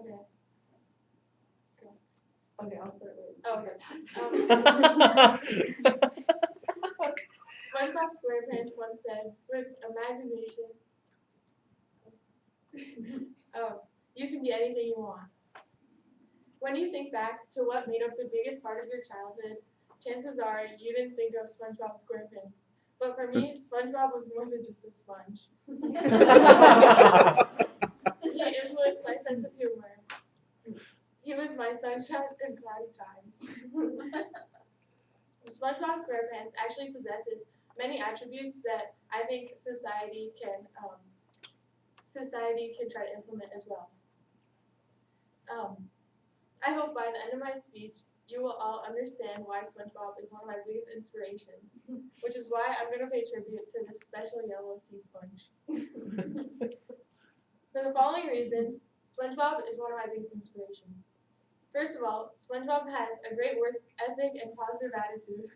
Okay. Okay, I'll start with. Oh, okay. SpongeBob SquarePants once said, with imagination, you can be anything you want. When you think back to what made up the biggest part of your childhood, chances are you didn't think of SpongeBob SquarePants. But for me, SpongeBob was more than just a sponge. He influenced my sense of humor. He was my sunshine in cloudy times. SpongeBob SquarePants actually possesses many attributes that I think society can try to implement as well. I hope by the end of my speech, you will all understand why SpongeBob is one of my biggest inspirations, which is why I'm going to pay tribute to this special yellow sea sponge. For the following reasons, SpongeBob is one of my biggest inspirations. First of all, SpongeBob has a great work ethic and positive attitude.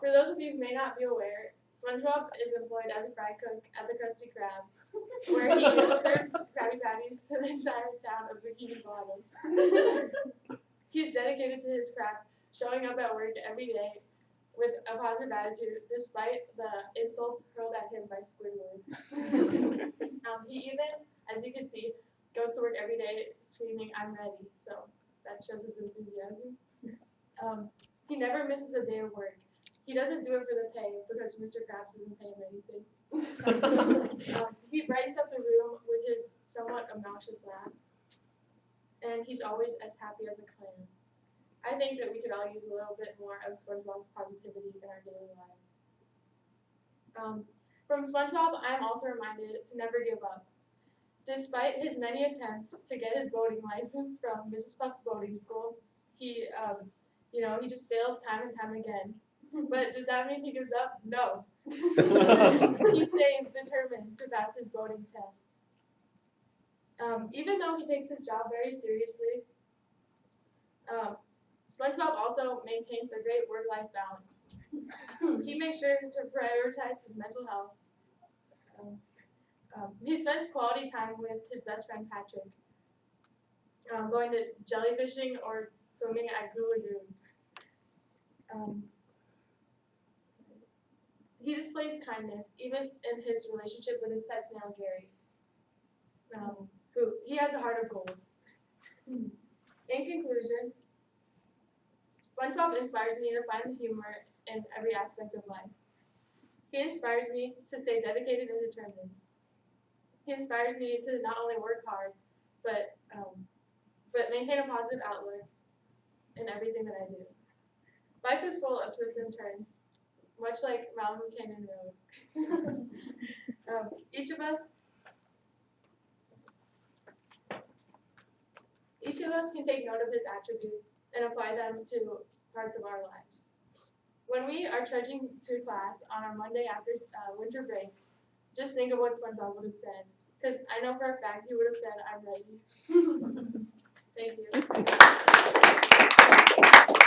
For those of you who may not be aware, SpongeBob is employed as a fry cook at the Krusty Krab, where he serves Krabby Patties to the entire town of Bikini Bottom. He's dedicated to his craft, showing up at work every day with a positive attitude, despite the insults hurled at him by Squidward. He even, as you can see, goes to work every day screaming, "I'm ready," so that shows his enthusiasm. He never misses a day of work. He doesn't do it for the pay because Mr. Krabs doesn't pay him anything. He brightens up the room with his somewhat obnoxious laugh, and he's always as happy as a clam. I think that we could all use a little bit more of SpongeBob's positivity in our daily lives. From SpongeBob, I am also reminded to never give up. Despite his many attempts to get his boating license from Mrs. Puff's boating school, he just fails time and time again. But does that mean he gives up? No. He stays determined to pass his boating test. Even though he takes his job very seriously, SpongeBob also maintains a great work-life balance. He makes sure to prioritize his mental health. He spends quality time with his best friend Patrick, going to jellyfishing or swimming at Goo Lagoon. He displays kindness even in his relationship with his pet snail Gary, who he has a heart of gold. In conclusion, SpongeBob inspires me to find the humor in every aspect of life. He inspires me to stay dedicated and determined. He inspires me to not only work hard, but maintain a positive outlook in everything that I do. Life is full of twists and turns, much like Malibu Canyon Road. Each of us can take note of his attributes and apply them to parts of our lives. When we are trudging to class on our Monday after winter break, just think of what SpongeBob would have said, because I know for a fact he would have said, "I'm ready." Thank you.